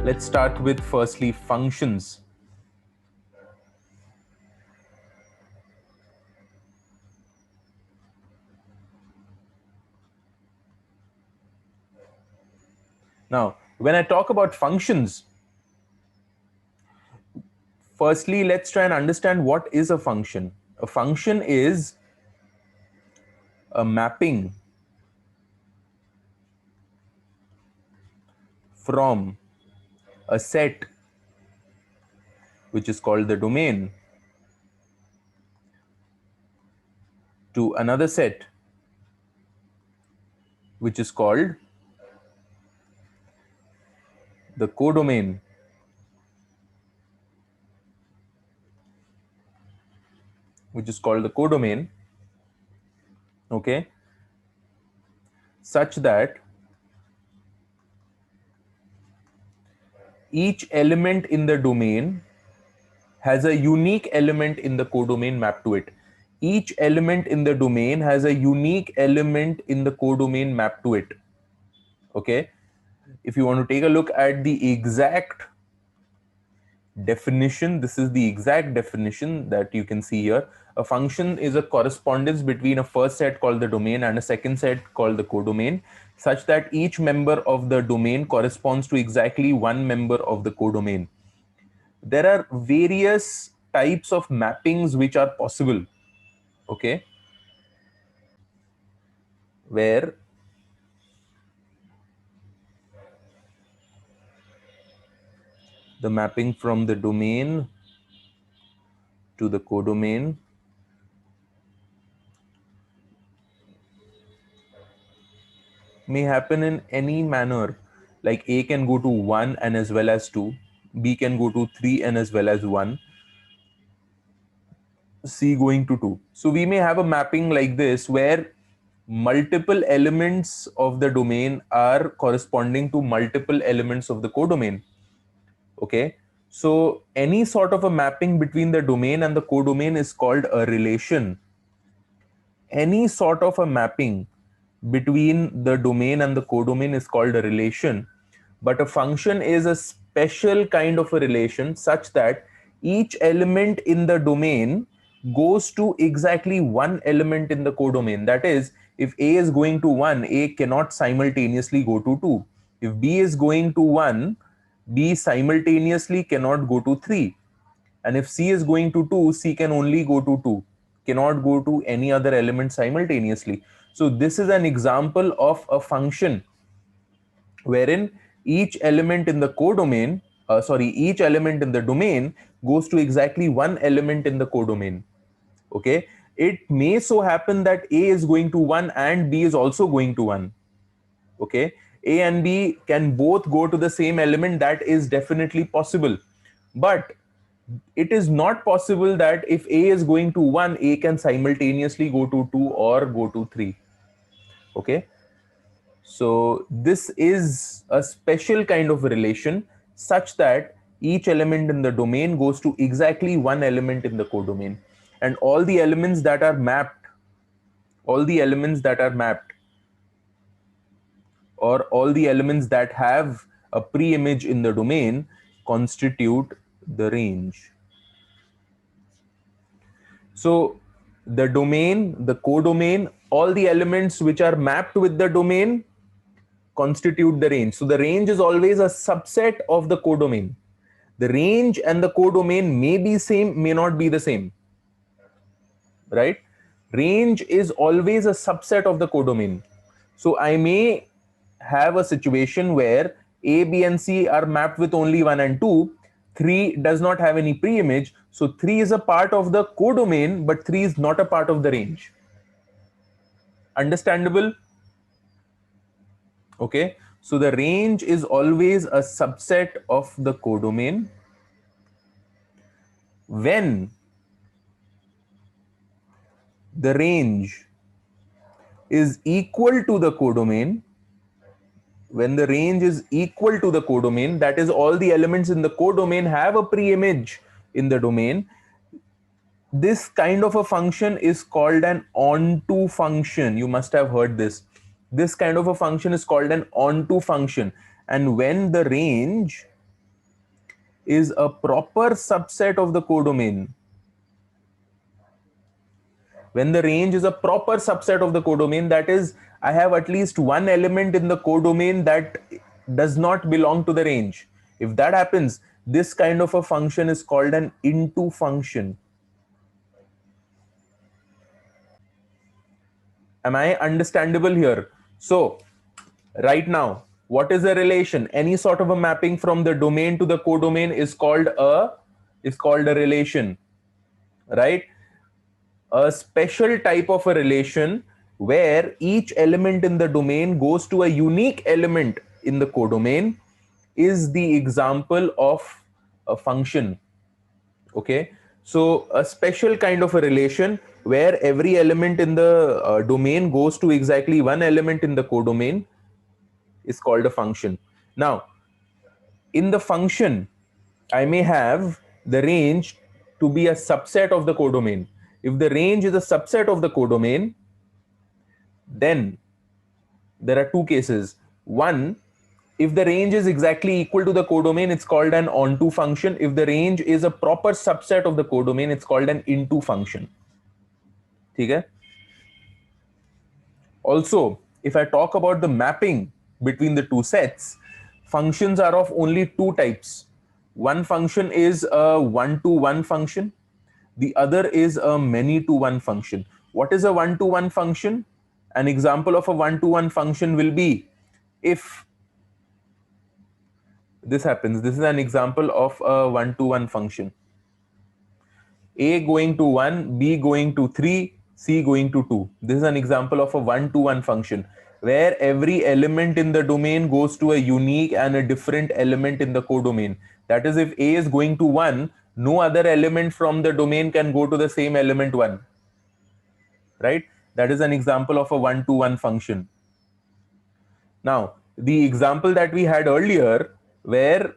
Let's start with firstly functions. Now, when I talk about functions, firstly, let's try and understand what is a function. A function is a mapping from a set, which is called the domain, to another set, which is called the codomain. Which is called the codomain, okay, such that each element in the domain has a unique element in the codomain mapped to it. Each element in the domain has a unique element in the codomain mapped to it. Okay. If you want to take a look at the exact definition, this is the exact definition that you can see here. A function is a correspondence between a first set called the domain and a second set called the codomain, such that each member of the domain corresponds to exactly one member of the codomain. There are various types of mappings which are possible, okay, where the mapping from the domain to the codomain may happen in any manner. Like A can go to 1 and as well as 2, B can go to 3 and as well as 1, C going to 2. So we may have a mapping like this where multiple elements of the domain are corresponding to multiple elements of the codomain. Okay. So any sort of a mapping between the domain and the codomain is called a relation. Any sort of a mapping between the domain and the codomain is called a relation. But a function is a special kind of a relation such that each element in the domain goes to exactly one element in the codomain. That is, if A is going to 1, A cannot simultaneously go to 2. If B is going to 1, B simultaneously cannot go to 3. And if C is going to 2, C can only go to 2, cannot go to any other element simultaneously. So this is an example of a function wherein each element in the codomain, each element in the domain goes to exactly one element in the codomain. Okay. It may so happen that A is going to 1 and B is also going to 1. Okay. A and B can both go to the same element. That is definitely possible. But it is not possible that if A is going to 1, A can simultaneously go to 2 or go to 3. Okay. So this is a special kind of relation such that each element in the domain goes to exactly one element in the codomain. And all the elements that are mapped, all the elements that are mapped, or all the elements that have a pre-image in the domain constitute the range. So the domain, the codomain, all the elements which are mapped with the domain constitute the range. So the range is always a subset of the codomain. The range and the codomain may be same, may not be the same, right? Range is always a subset of the codomain. So I may have a situation where A, B, and C are mapped with only 1 and 2. 3 does not have any pre-image. So 3 is a part of the codomain, but 3 is not a part of the range. Understandable? Okay. So the range is always a subset of the codomain. When the range is equal to the codomain, when the range is equal to the codomain, that is all the elements in the codomain have a pre-image in the domain, This kind of a function is called an onto function. You must have heard this. This kind of a function is called an onto function. And when the range is a proper subset of the codomain, when the range is a proper subset of the codomain, that is, I have at least one element in the codomain that does not belong to the range. If that happens, this kind of a function is called an into function. Am I understandable here? So, right now, what is a relation? Any sort of a mapping from the domain to the codomain is called a relation, right? A special type of a relation where each element in the domain goes to a unique element in the codomain is the example of a function. Okay, so a special kind of a relation where every element in the domain goes to exactly one element in the codomain is called a function. Now, in the function, I may have the range to be a subset of the codomain. If the range is a subset of the codomain, then there are two cases. One, if the range is exactly equal to the codomain, it's called an onto function. If the range is a proper subset of the codomain, it's called an into function. Okay? Also, if I talk about the mapping between the two sets, functions are of only two types. One function is a one-to-one function. The other is a many-to-one function. What is a one-to-one function? An example of a one-to-one function will be if this happens. This is an example of a one-to-one function. A going to 1, B going to 3, C going to 2. This is an example of a one-to-one function where every element in the domain goes to a unique and a different element in the codomain. That is, if A is going to 1, no other element from the domain can go to the same element 1. Right? That is an example of a one-to-one function. Now, the example that we had earlier where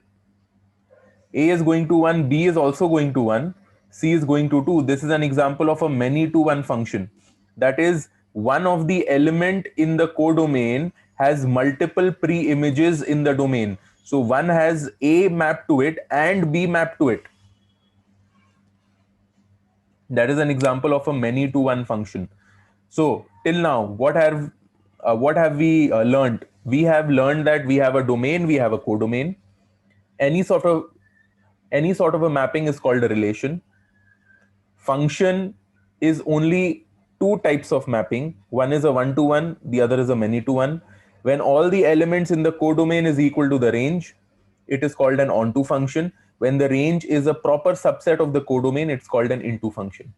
A is going to 1, B is also going to 1, C is going to 2. This is an example of a many-to-one function. That is, one of the element in the codomain has multiple pre-images in the domain. So one has A mapped to it and B mapped to it. That is an example of a many-to-one function. So till now, what have we learned? We have learned that we have a domain, we have a codomain. Any sort of a mapping is called a relation. Function is only two types of mapping. One is a one-to-one, the other is a many-to-one. When all the elements in the codomain is equal to the range, it is called an onto function. When the range is a proper subset of the codomain, it's called an into function.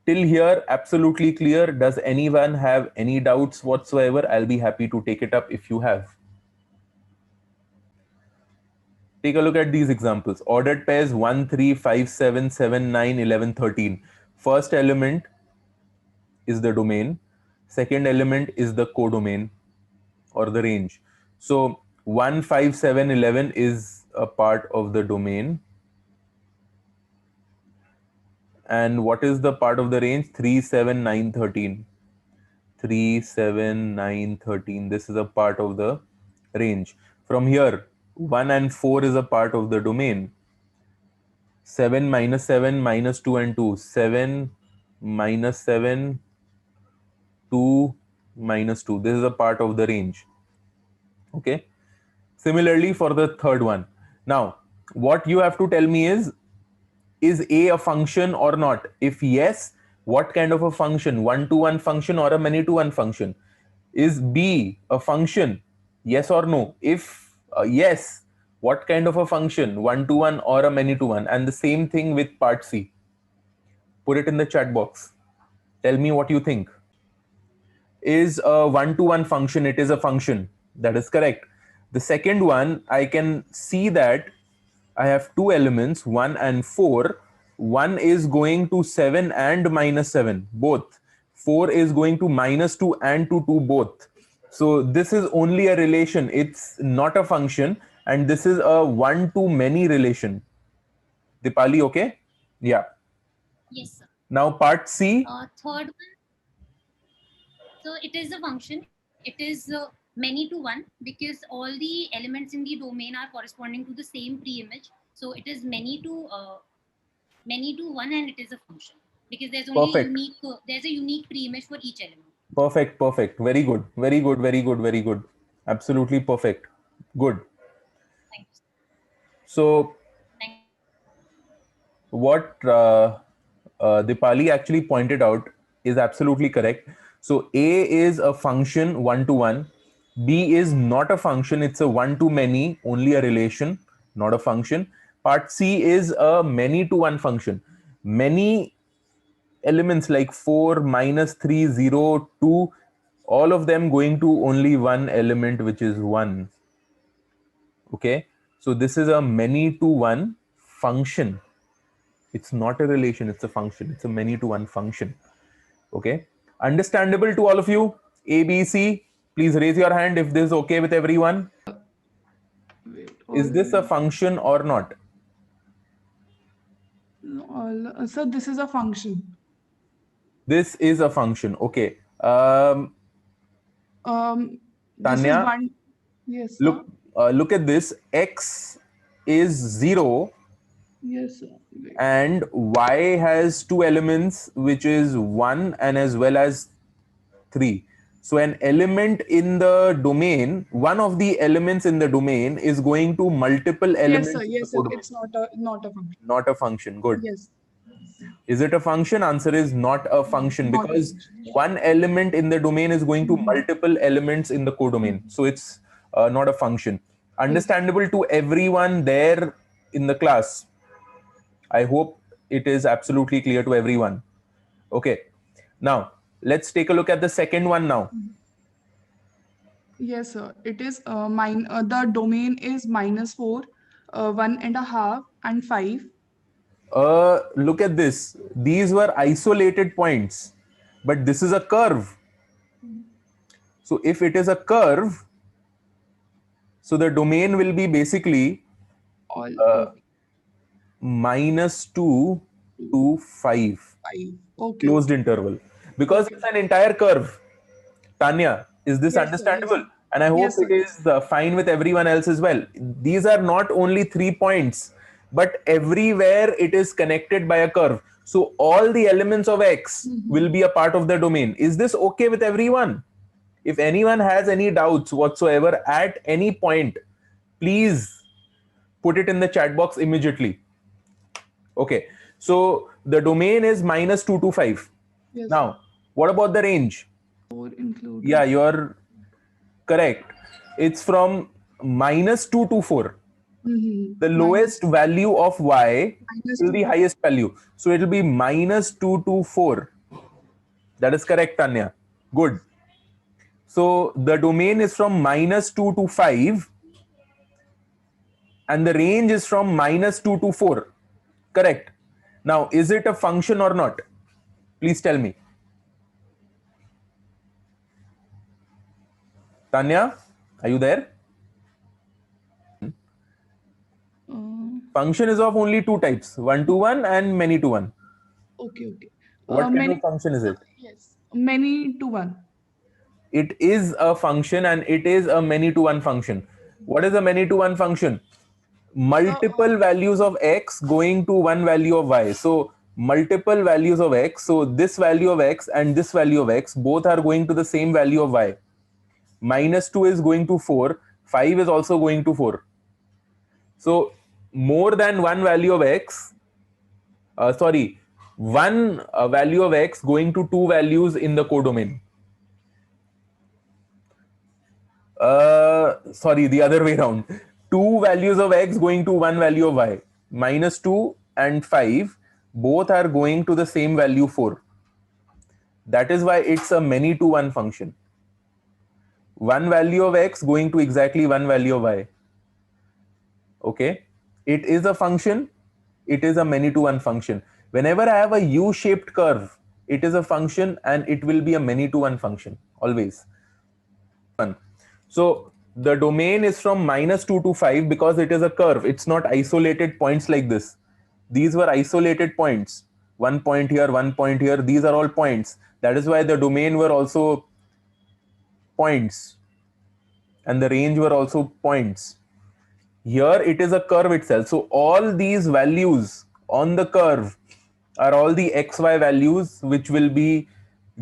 Till here, absolutely clear. Does anyone have any doubts whatsoever? I'll be happy to take it up if you have. Take a look at these examples. Ordered pairs 1, 3, 5, 7, 7, 9, 11, 13. First element is the domain. Second element is the codomain or the range. So 1, 5, 7, 11 is a part of the domain. And what is the part of the range? 3, 7, 9, 13. 3, 7, 9, 13. This is a part of the range. From here, 1 and 4 is a part of the domain. 7 minus 7 minus 2 and 2. 7 minus 7, 2 minus 2. This is a part of the range. Okay. Similarly for the third one. Now, what you have to tell me is A a function or not? If yes, what kind of a function? One-to-one function or a many-to-one function? Is B a function? Yes or no? If yes, what kind of a function? One-to-one or a many-to-one? And the same thing with part C. Put it in the chat box. Tell me what you think. Is a one-to-one function? It is a function. That is correct. The second one, I can see that I have two elements, 1 and 4. 1 is going to 7 and minus 7, both. 4 is going to minus 2 and to 2, both. So this is only a relation. It's not a function. And this is a one-to-many relation. Dipali, okay? Yeah. Yes, sir. Now part C. Third one, so it is a function. It is many to one because all the elements in the domain are corresponding to the same pre-image. So it is many to one, and it is a function because there's only a Perfect. unique pre-image for each element. Perfect. Perfect. Very good. Very good. Very good. Very good. Absolutely perfect. Good. Thank you. So Thank you. what Dipali actually pointed out is absolutely correct. So A is a function one to one. B is not a function, it's a one to many, only a relation, not a function. Part C is a many to one function. Many elements like 4, -3, 0, 2, all of them going to only one element, which is 1. Okay. So this is a many to one function. It's not a relation, it's a function. It's a many to one function. Okay. Understandable to all of you? A, B, C. Please raise your hand if this is okay with everyone. Wait, Is this a function or not? so this is a function. This is a function. Okay. This is Tanya, one. Yes, sir. look at this. X is 0 Yes, sir. Wait. and Y has two elements, which is 1 and as well as 3. So an element in the domain, one of the elements in the domain is going to multiple Yes, sir. elements in the Yes, sir. codomain. It's not a function. Not a function. Good. Yes, Is it a function? Answer is not a function not a because function. one element in the domain is going to Mhm. multiple elements in the codomain. So it's not a function. Yes. Understandable to everyone there in the class. I hope it is absolutely clear to everyone. Okay. Now, let's take a look at the second one now. Yes, sir. It is the domain is -4, 1.5, and 5. Look at this. These were isolated points, but this is a curve. So if it is a curve, so the domain will be basically All uh, okay. -2 to 5, 5. Okay, closed okay. interval, because Okay. it's an entire curve. Tanya, is this Yes, sir. Yes, understandable? sir. And I hope Yes, sir. it Yes. is fine with everyone else as well. These are not only 3 points, but everywhere it is connected by a curve. So all the elements of X will Mhm. be a part of the domain. Is this okay with everyone? If anyone has any doubts whatsoever at any point, please put it in the chat box immediately. Okay. So the domain is -2 to 5. Yes, sir. Now, what about the range? 4 Yeah, included. you're correct. It's from -2 to 4. Mm-hmm. The lowest value of y till the -2 to highest value. So it will be -2 to 4. That is correct, Tanya. Good. So the domain is from -2 to 5 and the range is from -2 to 4. Correct. Now, is it a function or not? Please tell me. Tanya, are you there? Function is of only two types, one to one and many to one. Okay, okay. What kind of Many, function is it? yes, many to one. It is a function and it is a many to one function. What is a many to one function? So, Multiple values of x going to one value of y. So multiple values of x. So this value of x and this value of x both are going to the same value of y. -2 is going to 4. 5 is also going to 4. So more than one value of x, sorry, one value of x going to two values in the codomain. Sorry, the other way around. Two values of x going to one value of y. -2 and 5 both are going to the same value 4. That is why it's a many to one function. One value of x going to exactly one value of y. Okay. It is a function. It is a many to one function. Whenever I have a U-shaped curve, it is a function and it will be a many to one function always. So the domain is from -2 to 5 because it is a curve. It's not isolated points like this. These were isolated points. 1 point here, 1 point here. These are all points. That is why the domain were also points and the range were also points. Here it is a curve itself. So all these values on the curve are all the xy values which will be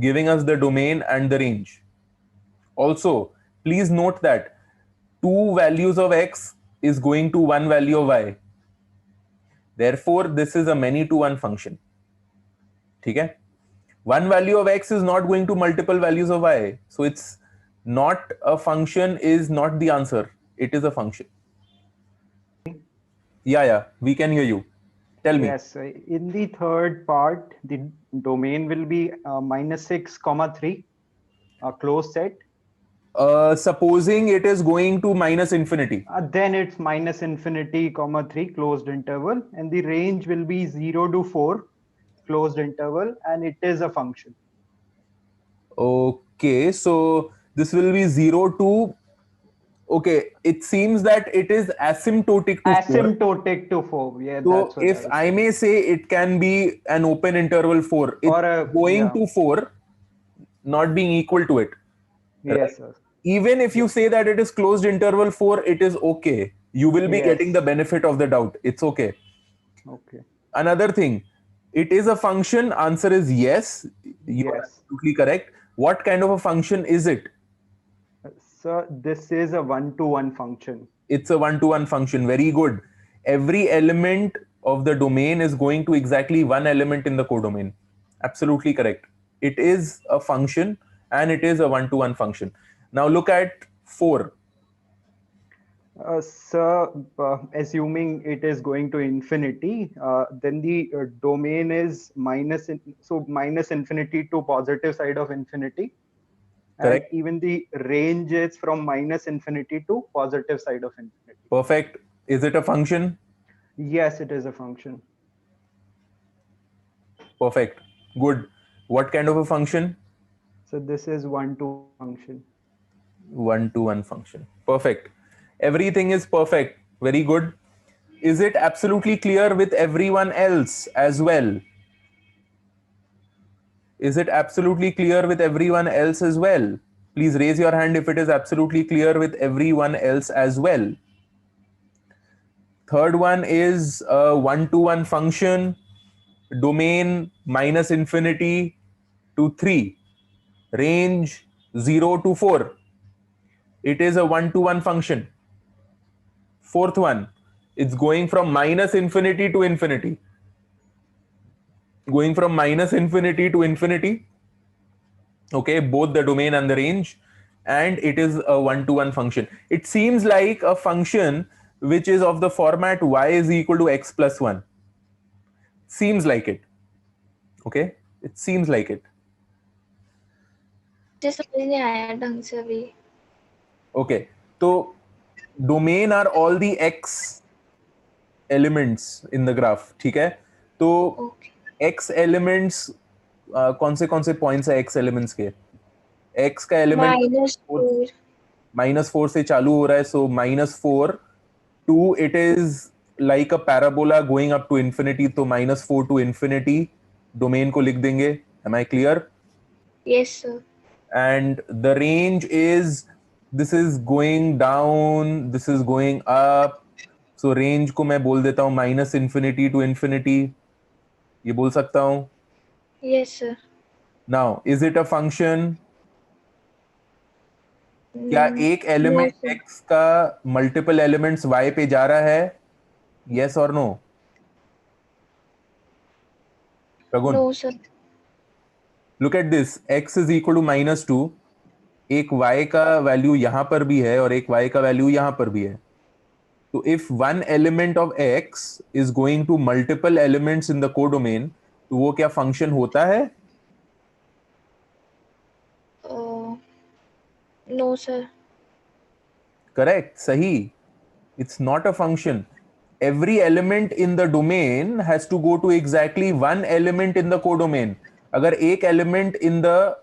giving us the domain and the range. Also, please note that 2 values of x is going to 1 value of y. Therefore, this is a many to one function. ठीक है? One value of x is not going to multiple values of y. So it's not a function is not the answer. It is a function. Yeah, we can hear you. Tell me. Yes, in the third part, the domain will be -6, 3, a closed set. Supposing it is going to minus infinity. Then it's -infinity, 3, closed interval, and the range will be 0 to 4, closed interval, and it is a function. Okay, so this will be 0 to. Okay, it seems that it is asymptotic to 4. Asymptotic to 4. Yeah. So that's what if I may say, it can be an open interval 4. It's Or a- going yeah. to 4, not being equal to it. Yes, sir. Even if you say that it is closed interval 4, it is okay. You will be Yes. getting the benefit of the doubt. It's okay. Okay. Another thing, it is a function. Answer is yes. You are Yes. absolutely correct. What kind of a function is it? So this is a one-to-one function. It's a one-to-one function. Very good. Every element of the domain is going to exactly one element in the codomain. Absolutely correct. It is a function and it is a one-to-one function. Now look at 4. Assuming it is going to infinity, then the domain is minus infinity to positive side of infinity. Correct. And even the range is from minus infinity to positive side of infinity. Perfect. Is it a function? Yes, it is a function. Perfect. Good. What kind of a function? So this is one-to-one function. One-to-one function. Perfect. Everything is perfect. Very good. Is it absolutely clear with everyone else as well? Is it absolutely clear with everyone else as well? Please raise your hand if it is absolutely clear with everyone else as well. Third one is a one-to-one function, domain minus infinity to 3, range 0 to 4. It is a one-to-one function. Fourth one, it's going from minus infinity to infinity. Going from minus infinity to infinity. Okay, both the domain and the range, and it is a one-to-one function. It seems like a function which is of the format y is equal to x plus 1. Seems like it. Okay, it seems like it. मुझे समझ नहीं आया ढंग से अभी. Okay, so domain are all the x elements in the graph. ठीक है, तो Okay. x elements कौन से points है x elements के? x का element -4. -4 से चालू हो रहा है, so -4 to it is like a parabola going up to infinity, तो -4 to infinity domain को लिख देंगे. Am I clear? Yes, sir. And the range is, this is going down, this is going up, so range को मैं बोल देता हूँ minus infinity to infinity. ये बोल सकता हूँ. Yes, sir. Now, is it a function? क्या एक एलिमेंट No, sir. x का मल्टीपल एलिमेंट्स y पे जा रहा है? Yes or no? Pragun, No, sir. look at this. X is equal to -2. एक y का वैल्यू यहाँ पर भी है और एक y का वैल्यू यहाँ पर भी है. तो if one element of x is going to multiple elements in the codomain, तो वो क्या फंक्शन होता है? No, sir. Correct. सही. It's not a function. Every element in the domain has to go to exactly one element in the codomain. अगर एक element in the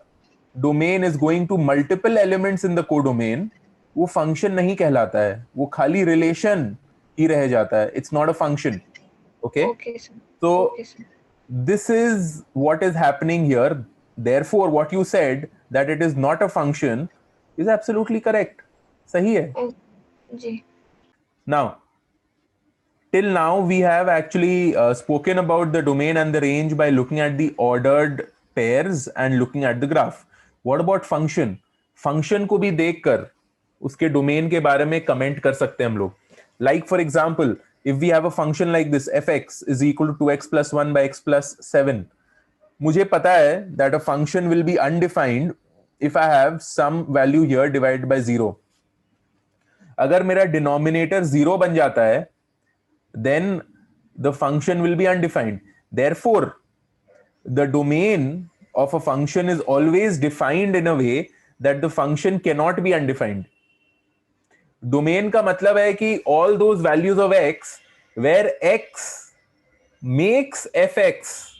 domain is going to multiple elements in the codomain, वो function नहीं कहलाता है. वो खाली relation ही रह जाता है. It's not a function. Okay? Okay, sir. So Okay, sir. This is what is happening here. Therefore, what you said that it is not a function is absolutely correct. सही है. जी Now, till now we have actually spoken about the domain and the range by looking at the ordered pairs and looking at the graph. What about function? Function को भी देखकर उसके domain के बारे में comment कर सकते हैं हम लोग. Like for example, if we have a function like this, fx is equal to 2x plus 1 by x plus 7. मुझे पता है that a function will be undefined if I have some value here divided by 0. अगर मेरा denominator 0 बन जाता है, then the function will be undefined. Therefore, the domain of a function is always defined in a way that the function cannot be undefined. Domain का मतलब है कि all those values of x where x makes fx.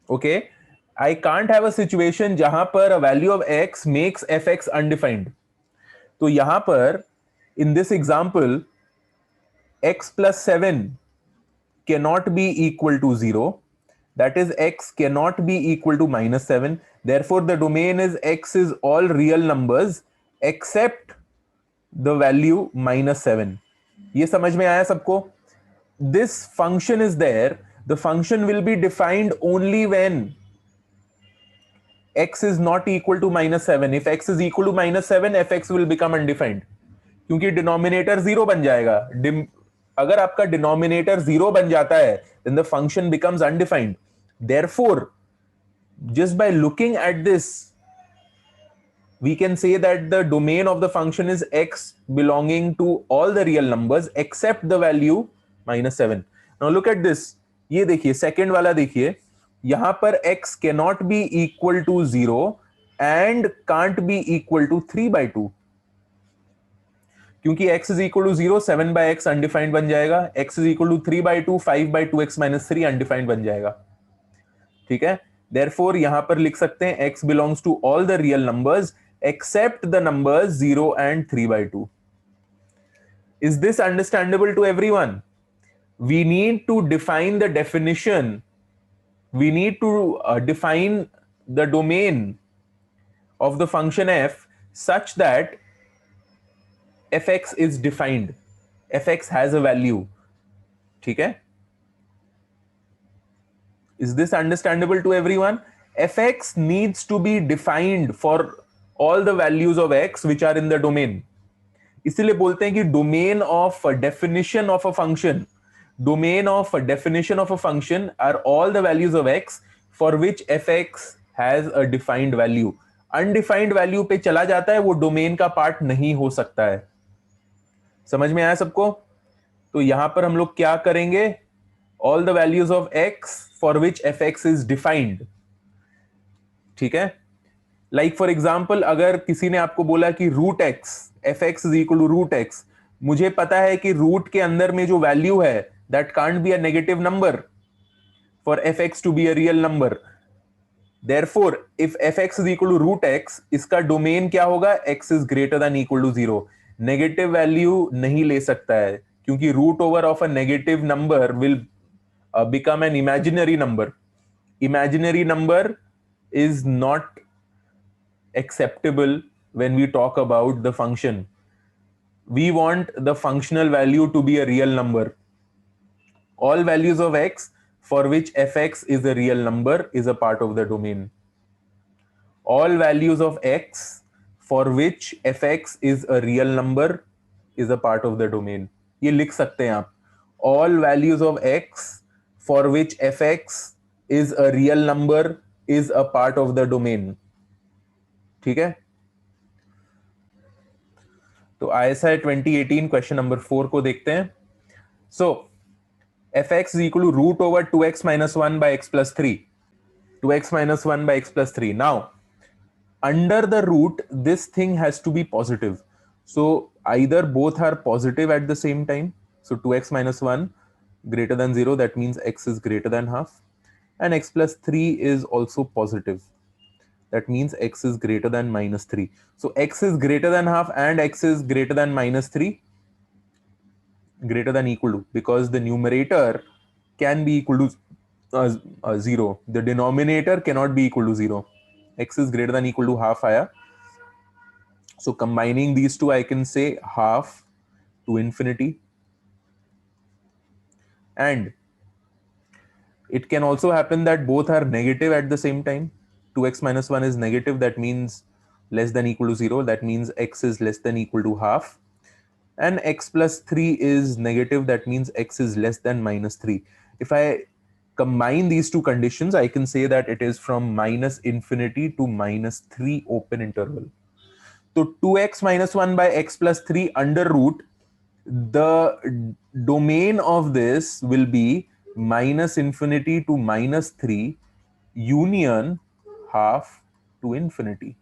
Okay, I can't have a situation जहां पर a value of x makes fx undefined. तो यहां पर in this example x plus 7 cannot be equal to 0. That is, x cannot be equal to minus 7. Therefore, the domain is x is all real numbers except the value minus 7. ये समझ में आया सबको? This function is there. The function will be defined only when x is not equal to minus 7. If x is equal to minus 7, fx will become undefined. क्योंकि denominator 0 बन जाएगा. अगर आपका डिनोमिनेटर 0 बन जाता है, then the function becomes undefined. Therefore, just by looking at this, we can say that the domain of the function is x belonging to all the real numbers except the value minus 7. Now look at this. ये देखिए, second वाला देखिए, यहां पर x cannot be equal to 0 and can't be equal to 3 by 2. क्योंकि x is equal to 0, 7 by x undefined बन जाएगा. x is equal to 3 by 2, 5 by 2x minus 3 undefined बन जाएगा. ठीक है? Therefore, यहां पर लिख सकते हैं x belongs to all the real numbers except the numbers 0 and 3 by 2. Is this understandable to everyone? We need to define the definition. We need to define the domain of the function f such that fx is defined. fx has a value. ठीक है? Is this understandable to everyone? fx needs to be defined for all the values of x which are in the domain. इसीलिए बोलते हैं कि domain of definition of a function. Domain of definition of a function are all the values of x for which fx has a defined value. Undefined value पे चला जाता है, वो domain का part नहीं हो सकता है. समझ में आया सबको? तो यहां पर हम लोग क्या करेंगे? All the values of x for which fx is defined. ठीक है? Like for example, अगर किसी ने आपको बोला कि root x, fx is equal to root x, मुझे पता है कि root के अंदर में जो value है, that can't be a negative number for fx to be a real number. Therefore, if fx is equal to root x, इसका domain क्या होगा? x is greater than equal to 0. Negative value नहीं ले सकता है, क्योंकि root over of a negative number will become an imaginary number. Imaginary number is not acceptable when we talk about the function. We want the functional value to be a real number. All values of x for which fx is a real number is a part of the domain. All values of x for which fx is a real number is a part of the domain. ये लिख सकते हैं आप. All values of x for which fx is a real number is a part of the domain. ठीक है? तो ISI 2018 question number 4 को देखते हैं. So fx is equal to root over 2x minus 1 by x plus 3. 2x minus 1 by x plus 3. Now, under the root, this thing has to be positive. So either both are positive at the same time. So 2x minus 1 greater than 0, that means x is greater than half. And x plus 3 is also positive. That means x is greater than minus 3. So x is greater than half and x is greater than minus 3, greater than equal to, because the numerator can be equal to 0. The denominator cannot be equal to 0. X is greater than equal to half आया. So combining these two, I can say half to infinity. And it can also happen that both are negative at the same time. 2x minus 1 is negative. That means less than equal to 0. That means x is less than equal to half. And x plus 3 is negative. That means x is less than minus 3. If I combine these two conditions, I can say that it is from minus infinity to minus 3 open interval. So 2x minus 1 by x plus 3 under root, the domain of this will be minus infinity to minus 3 union half to infinity.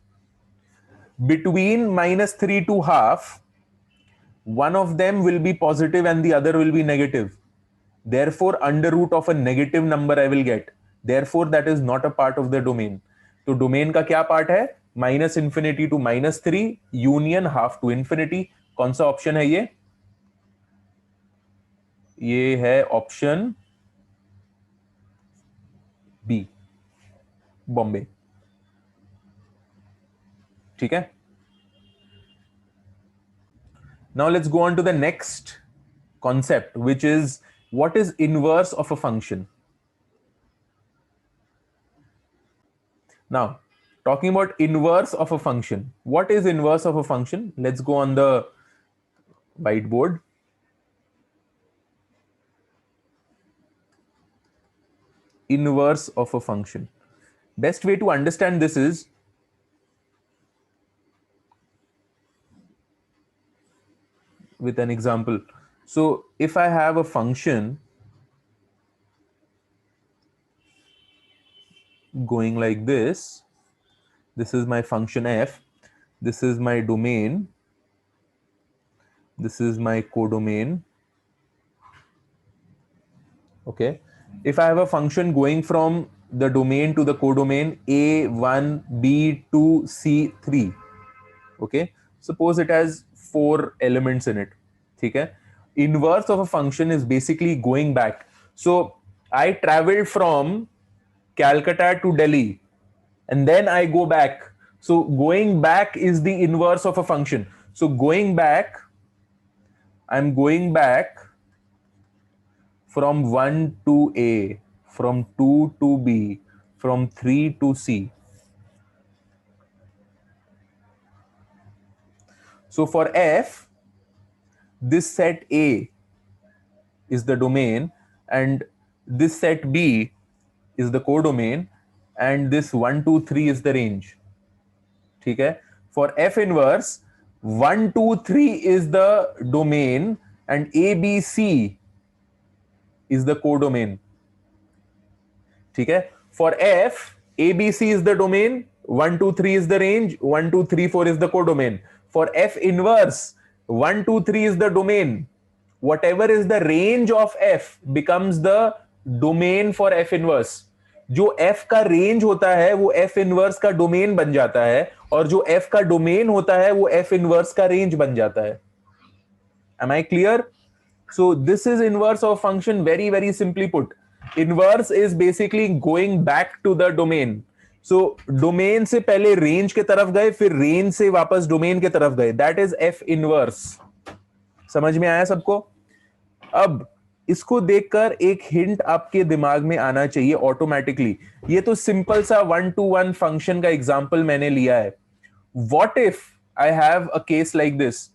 Between minus 3 to half, one of them will be positive and the other will be negative. Therefore, under root of a negative number I will get. Therefore, that is not a part of the domain. तो domain का क्या part है? Minus infinity to minus 3 union half to infinity. कौन सा option है ये? ये है option B, बॉम्बे. ठीक है? Now let's go on to the next concept, which is what is inverse of a function. Now, talking about inverse of a function. What is inverse of a function? Let's go on the whiteboard. Inverse of a function. Best way to understand this is with an example. So if I have a function going like this is my function f, this is my domain, this is my codomain. Okay. If I have a function going from the domain to the codomain a1 b2 c3, okay, suppose it has 4 elements in it. Okay. Inverse of a function is basically going back. So I traveled from Calcutta to Delhi and then I go back. So going back is the inverse of a function. So going back, I'm going back from 1 to A, from 2 to B, from 3 to C. So for f, this set A is the domain and this set B is the codomain and this 1, 2, 3 is the range. ठीक है? For f inverse, 1, 2, 3 is the domain and A, B, C is the codomain. ठीक है? For f, A, B, C is the domain, 1, 2, 3 is the range, 1, 2, 3, 4 is the codomain. For f inverse, 1, 2, 3 is the domain. Whatever is the range of f becomes the domain for f inverse. जो f का range होता है वो f inverse का domain बन जाता है और जो f का डोमेन होता है वो f इनवर्स का रेंज बन जाता है. Am I clear? So this is inverse of function, very very simply put. Inverse is basically going back to the domain. So domain से पहले range के तरफ गए फिर range से वापस domain के तरफ गए. That is f inverse. समझ में आया सबको? अब इसको देखकर एक हिंट आपके दिमाग में आना चाहिए ऑटोमेटिकली. ये तो सिंपल सा 1-to-1 फंक्शन का एग्जांपल मैंने लिया है. What if I have a case like this?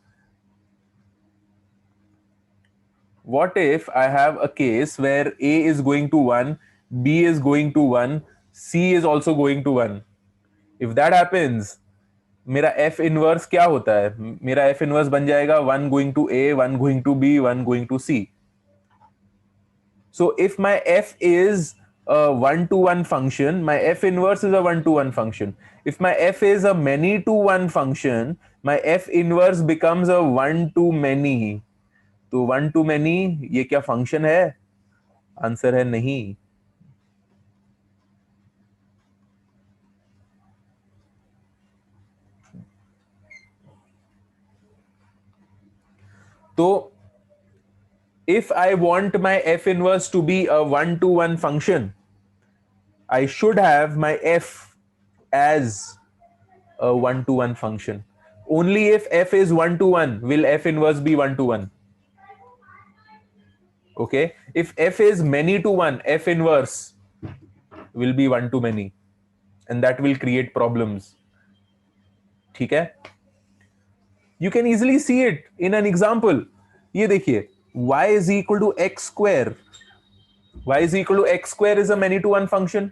What if I have a case where A is going to 1, B is going to 1, C is also going to 1? If that happens, मेरा F inverse क्या होता है? मेरा F inverse बन जाएगा 1 going to A, 1 going to B, 1 going to C. So if my F is a 1-to-1 function, my F inverse is a 1-to-1 function. If my F is a many-to-1 function, my F inverse becomes a 1-to-many. तो 1-to-many ये क्या function है? Answer है नहीं. तो if I want my f inverse to be a 1-to-1 function, I should have my f as a 1-to-1 function. Only if f is 1-to-1 will f inverse be 1-to-1. Okay, if f is many to 1, f inverse will be 1-to-many, and that will create problems. ठीक है? You can easily see it in an example. ये देखिए, y is equal to x square. Y is equal to x square is a many to 1 function.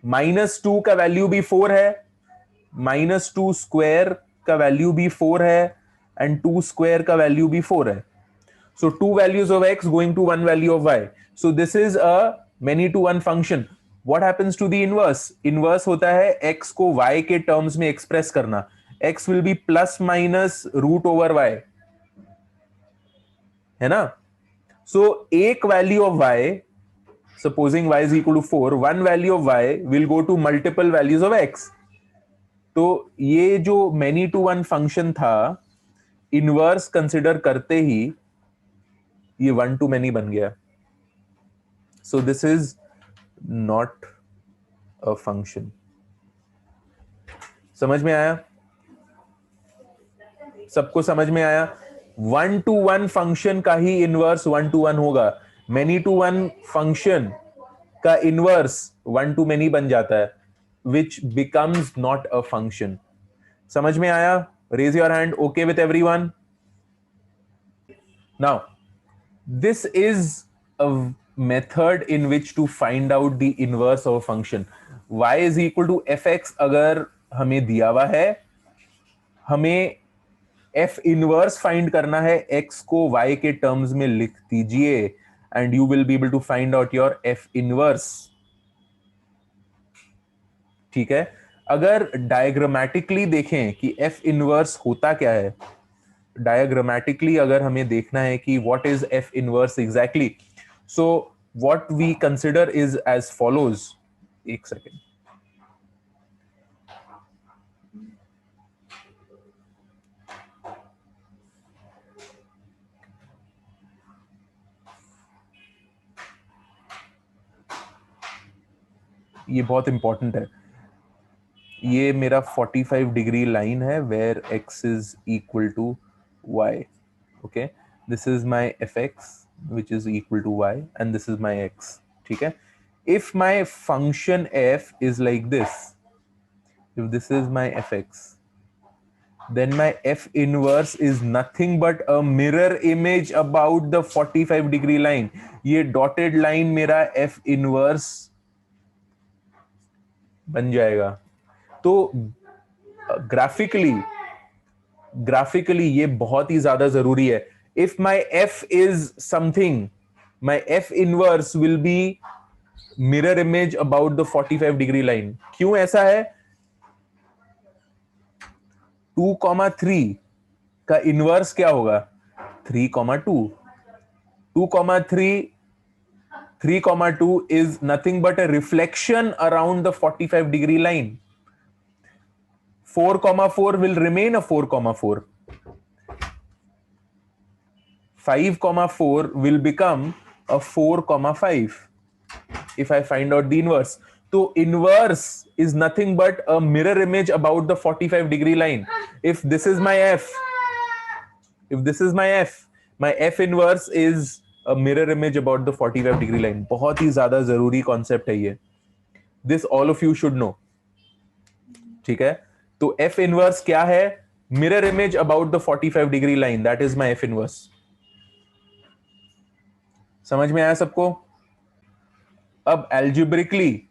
-2 का value भी 4 है, -2 square का value भी 4 है, एंड 2 स्क्वायर का वैल्यू भी 4 है. So 2 values of x going to 1 value of y. So this is a many to 1 function. What happens to the inverse? Inverse होता है x को y के terms में express करना. X will be plus minus root over y. है ना? So एक value of y, supposing y is equal to 4, one value of y will go to multiple values of x. तो ये जो many to 1 function था, inverse consider करते ही ये 1-to-many बन गया. So this is not a function. समझ में आया? सबको समझ में आया? 1-to-1 फंक्शन का ही इनवर्स 1-to-1 होगा. Many to 1 फंक्शन का इनवर्स 1-to-many बन जाता है, which becomes not a function. समझ में आया? Raise your hand. Okay with everyone? Now, this is a method in which to find out the inverse of a function. Y is equal to fx अगर हमें दिया हुआ है, हमें f inverse find करना है. x को y के terms में लिख दीजिए and you will be able to find out your f inverse. ठीक है? अगर diagrammatically देखें कि f inverse होता क्या है, diagrammatically अगर हमें देखना है कि what is f inverse exactly, so what we consider is as follows. एक second. ये बहुत इंपॉर्टेंट है. ये मेरा 45 डिग्री लाइन है where x is equal to y. Okay, this is my fx which is equal to y and this is my x. ठीक है? If my function f is like this, if this is my fx, then my f inverse is nothing but a mirror image about the 45 degree line. ये dotted line मेरा f inverse बन जाएगा. तो graphically ये बहुत ही ज्यादा जरूरी है. If my f is something, my f inverse will be mirror image about the 45 degree line. क्यों ऐसा है? 2,3 का इनवर्स क्या होगा? 3,2. 2,3, 3,2 is nothing but a reflection around the 45 degree line. 4,4 will remain a 4,4. 5,4 will become a 4,5 if I find out the inverse. So inverse is nothing but a mirror image about the 45 degree line. If this is my f, my f inverse is a mirror image about the 45 degree line. बहुत ही ज्यादा जरूरी concept है ये. This all of you should know. ठीक है? तो f inverse क्या है? Mirror image about the 45 degree line. That is my f inverse. समझ में आया सबको? अब algebraically,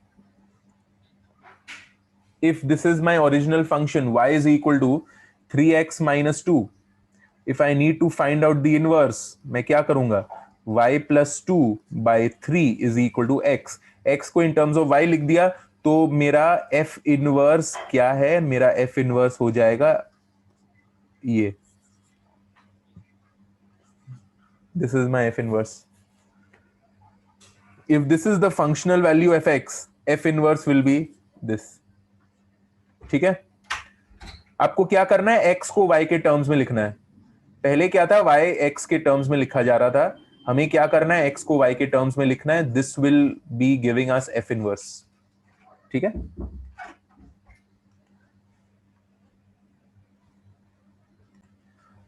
if this is my original function, y is equal to 3x minus 2. If I need to find out the inverse, मैं क्या करूंगा? y plus 2 by 3 is equal to x. x को in terms of y लिख दिया, तो मेरा f inverse क्या है? मेरा f inverse हो जाएगा ये. This is my f inverse. If this is the functional value of x, f inverse will be this. ठीक है? आपको क्या करना है? x को y के टर्म्स में लिखना है. पहले क्या था? y x के टर्म्स में लिखा जा रहा था. हमें क्या करना है, x को y के टर्म्स में लिखना है. This will be giving us f inverse. ठीक है.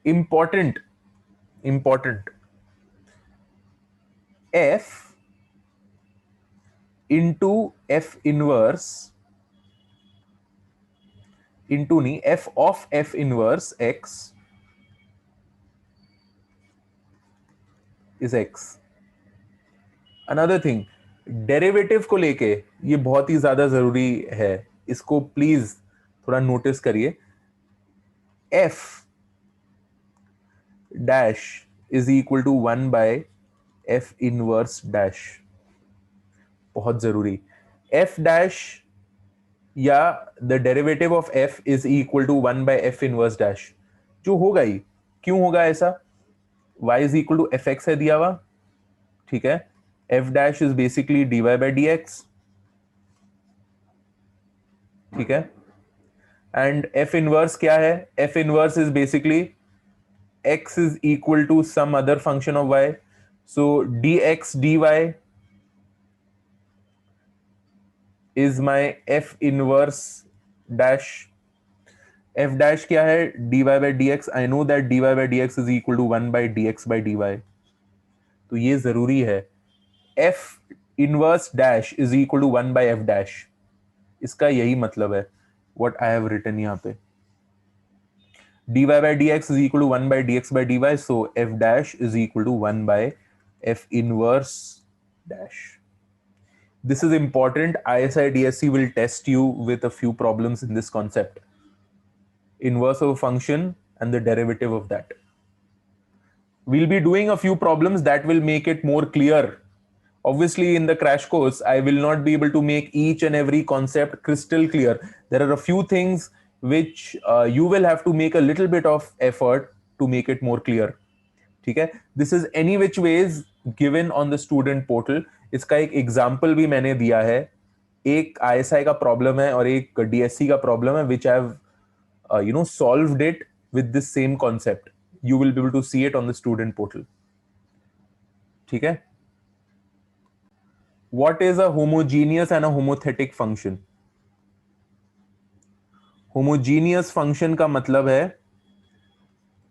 important f into f inverse into नहीं, f of f inverse x is x. another thing, derivative को लेके ये बहुत ही ज्यादा जरूरी है, इसको प्लीज थोड़ा नोटिस करिए. f dash is equal to 1 by f inverse dash. बहुत जरूरी. f dash या the derivative of f is equal to 1 by f inverse dash. जो होगा ही. क्यों होगा ऐसा? y is equal to fx है दिया हुआ. ठीक है. f dash is basically dy by dx. ठीक है. and f inverse क्या है? f inverse is basically x is equal to some other function of y. So dx dy is my f inverse dash. f dash क्या है? dy by dx. I know that dy by dx is equal to 1 by dx by dy. तो ये जरूरी है. f inverse dash is equal to 1 by f dash. इसका यही मतलब है what I have written यहाँ पे. dy by dx is equal to 1 by dx by dy. So f dash is equal to 1 by f inverse dash. This is important. ISI DSC will test you with a few problems in this concept. Inverse of a function and the derivative of that. We'll be doing a few problems that will make it more clear. Obviously, in the crash course, I will not be able to make each and every concept crystal clear. There are a few things which you will have to make a little bit of effort to make it more clear. ठीक है. This is any which ways given on the student portal. इसका एक example भी मैंने दिया है. एक ISI का प्रॉब्लम है और एक DSC का प्रॉब्लम है, which I've solved it with this same concept. You will be able to see it on the student portal. ठीक है. What is a homogeneous and a homothetic function? Homogeneous function का मतलब है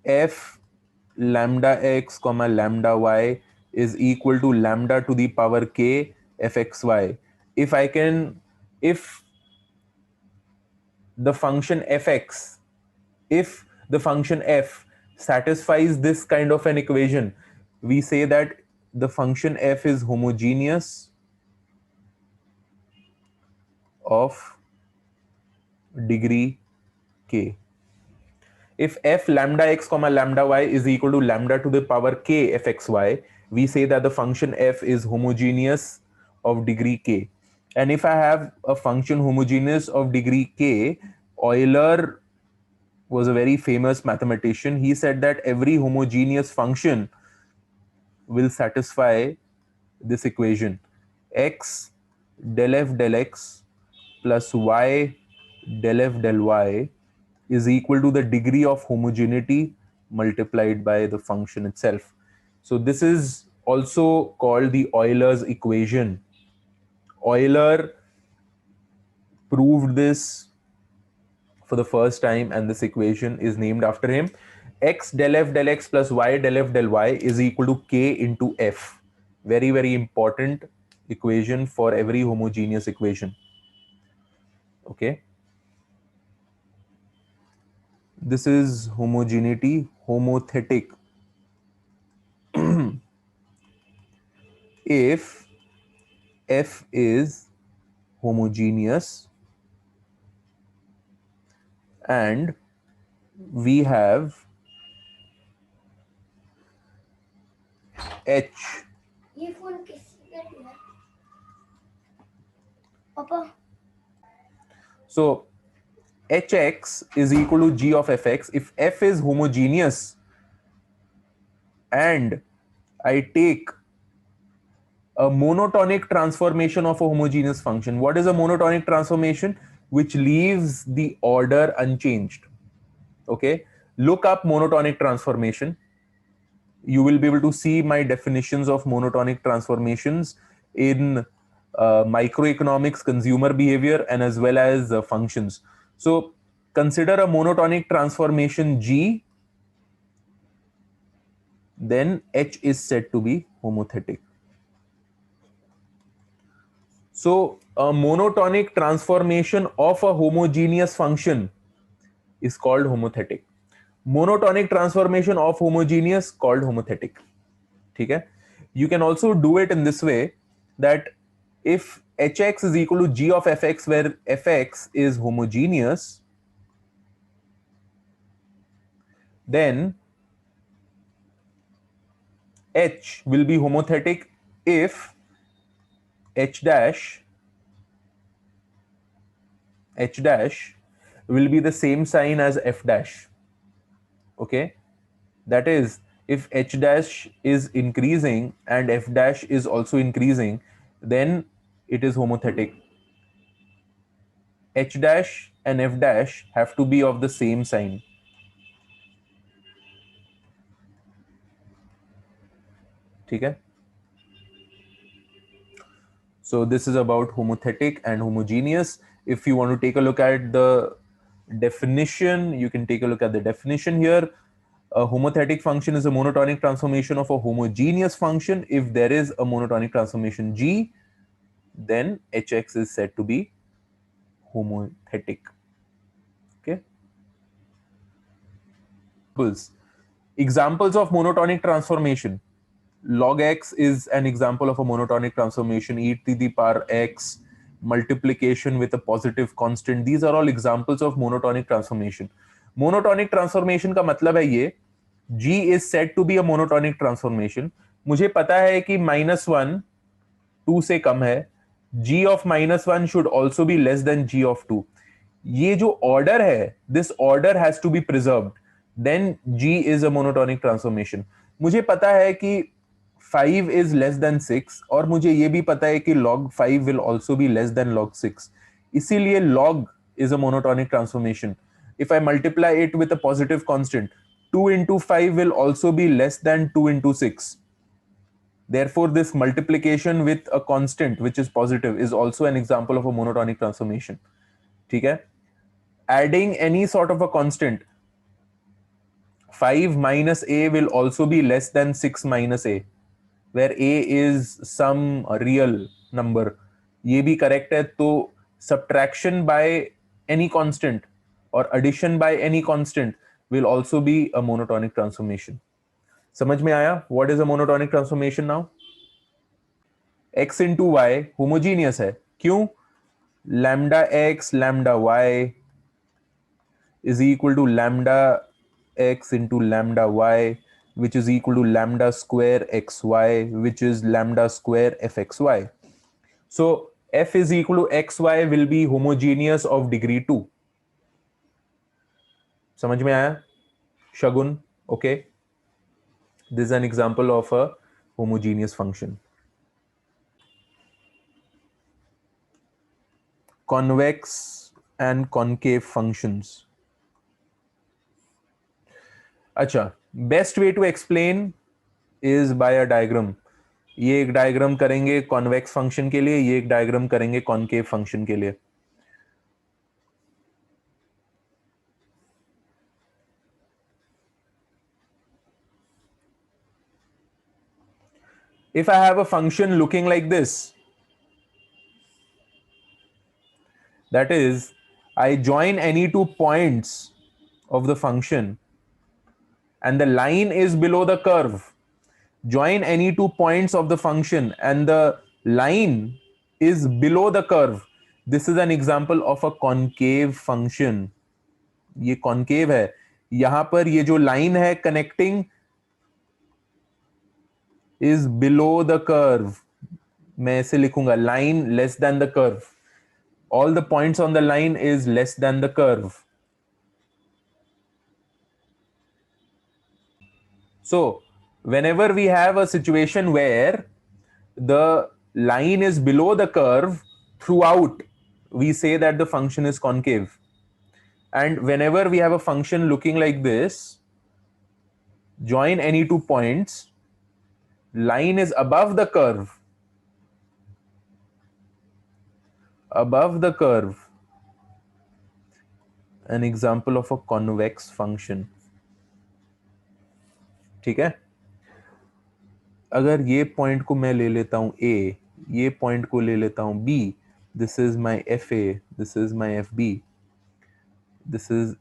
f lambda x comma lambda y is equal to lambda to the power k fxy. If the function fx, if the function f satisfies this kind of an equation, we say that the function f is homogeneous of degree k. If f lambda x comma lambda y is equal to lambda to the power k fxy, we say that the function f is homogeneous of degree k. And if I have a function homogeneous of degree k, Euler was a very famous mathematician. He said that every homogeneous function will satisfy this equation. X del f del x plus y del f del y is equal to the degree of homogeneity multiplied by the function itself. So this is also called the Euler's equation. Euler proved this for the first time, and this equation is named after him. X del f del x plus y del f del y is equal to k into f. Very, very important equation for every homogeneous equation. Okay. This is homogeneity, homothetic. If f is homogeneous and we have h so hx is equal to g of fx. If f is homogeneous and I take a monotonic transformation of a homogeneous function. What is a monotonic transformation? Which leaves the order unchanged. Okay, look up monotonic transformation. you will be able to see my definitions of monotonic transformations in microeconomics, consumer behavior, and as well as functions. So consider a monotonic transformation G, then H is said to be homothetic. So a monotonic transformation of a homogeneous function is called homothetic. Monotonic transformation of homogeneous called homothetic. Okay? You can also do it in this way, that if hx is equal to g of fx, where fx is homogeneous, then h will be homothetic if h dash will be the same sign as f dash. Okay, that is, if h dash is increasing and f dash is also increasing, then it is homothetic. H dash and f dash have to be of the same sign. Okay? So this is about homothetic and homogeneous. If you want to take a look at the definition, you can take a look at the definition here. A homothetic function is a monotonic transformation of a homogeneous function. If there is a monotonic transformation G, then Hx is said to be homothetic. Okay. Examples of monotonic transformation. Log x is an example of a monotonic transformation. E to the power x, multiplication with a positive constant. These are all examples of monotonic transformation. Monotonic transformation का मतलब है ये, G is said to be a monotonic transformation. मुझे पता है कि -1 2 से कम है. G of -1 should also be less than G of 2. ये जो order है, this order has to be preserved. Then G is a monotonic transformation. मुझे पता है कि 5 is less than 6 और मुझे ये भी पता है कि log 5 will also be less than log 6. इसीलिए log is a monotonic transformation. If I multiply it with a positive constant, 2 into 5 will also be less than 2 into 6. Therefore, this multiplication with a constant which is positive is also an example of a monotonic transformation. ठीक है? Adding any sort of a constant, 5 minus a will also be less than 6 minus a, where a is some real number. ये भी correct है, तो subtraction by any constant or addition by any constant will also be a monotonic transformation. समझ में आया? What is a monotonic transformation now? x into y homogeneous है. क्यों? Lambda x lambda y is equal to lambda x into lambda y, which is equal to lambda square xy, which is lambda square fxy. So f is equal to xy will be homogeneous of degree 2. समझ में आया? Shagun, okay. This is an example of a homogeneous function. Convex and concave functions. अच्छा, best way to explain is by a diagram. ये एक diagram करेंगे convex function के लिए, ये एक डायग्राम करेंगे कॉनकेव फंक्शन के लिए. If I have a function looking like this, that is, I join any two points of the function and the line is below the curve. Join any two points of the function and the line is below the curve. This is an example of a concave function. ये concave है. यहां पर ये जो line है connecting is below the curve. मैं ऐसे लिखूंगा, line less than the curve. All the points on the line is less than the curve. So whenever we have a situation where the line is below the curve throughout, we say that the function is concave. And whenever we have a function looking like this, join any two points, line is above the curve, an example of a convex function. ठीक है, अगर ये point को मैं ले लेता हूं A, ये पॉइंट को ले लेता हूं B, this is my FA, this is my FB, this is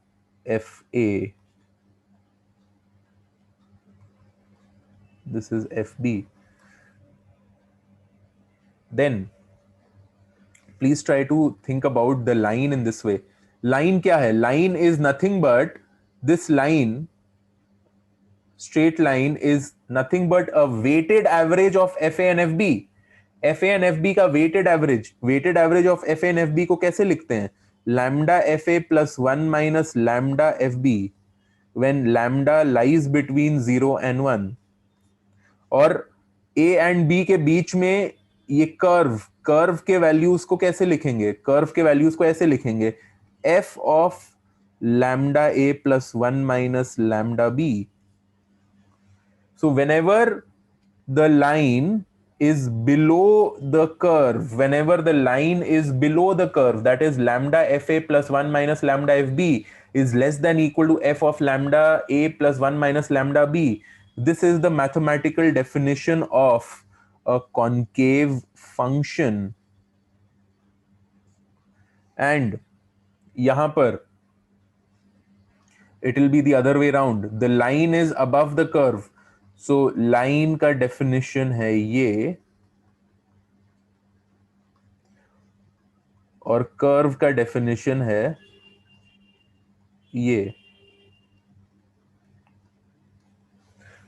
FA, this is FB, then please try to think about the line in this way. Line क्या है? Line is nothing but this line, straight line is nothing but a weighted average of FA and FB. FA and FB का weighted average of FA and FB को कैसे लिखते हैं? Lambda FA plus 1 minus lambda FB when lambda lies between 0 and 1. और A and B के बीच में ये curve के वैल्यूज को कैसे लिखेंगे? कर्व के वैल्यूज को ऐसे लिखेंगे, f of lambda A plus 1 minus lambda B. So whenever the line is below the curve, that is lambda FA plus 1 minus lambda FB is less than equal to f of lambda A plus 1 minus lambda B. This is the mathematical definition of a concave function. And यहाँ पर it will be the other way around. The line is above the curve. So line का definition है ये, और curve का definition है ये.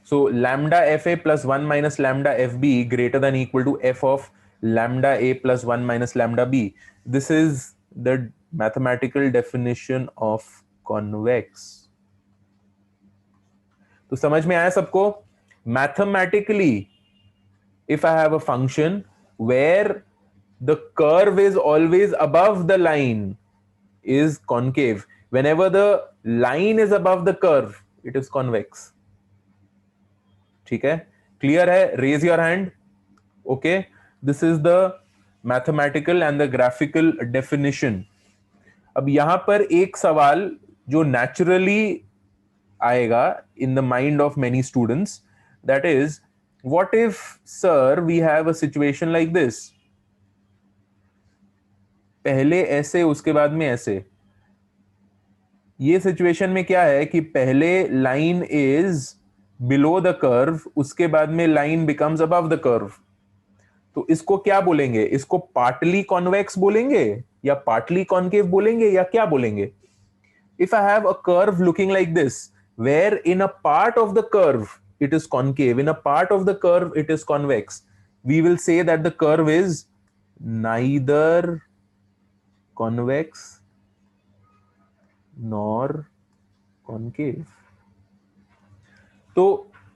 So lambda FA plus 1 minus lambda FB greater than equal to f of lambda A plus 1 minus lambda B. This is the mathematical definition of convex. तो समझ में आया सबको? Mathematically, if I have a function where the curve is always above the line, is concave. Whenever the line is above the curve, it is convex. ठीक है? Clear है? Raise your hand. Okay. This is the mathematical and the graphical definition. अब यहां पर एक सवाल जो naturally आएगा in the mind of many students, that is, what if, sir, we have a situation like this? पहले ऐसे, उसके बाद में ऐसे. ये सिचुएशन में क्या है कि पहले line is below the curve, उसके बाद में line becomes above the curve. तो इसको क्या बोलेंगे? इसको पार्टली कॉन्वेक्स बोलेंगे या पार्टली कॉन्केव बोलेंगे या क्या बोलेंगे? If I have a curve looking like this, where in a part of the curve it is concave, in a part of the curve it is convex, we will say that the curve is neither convex nor concave. तो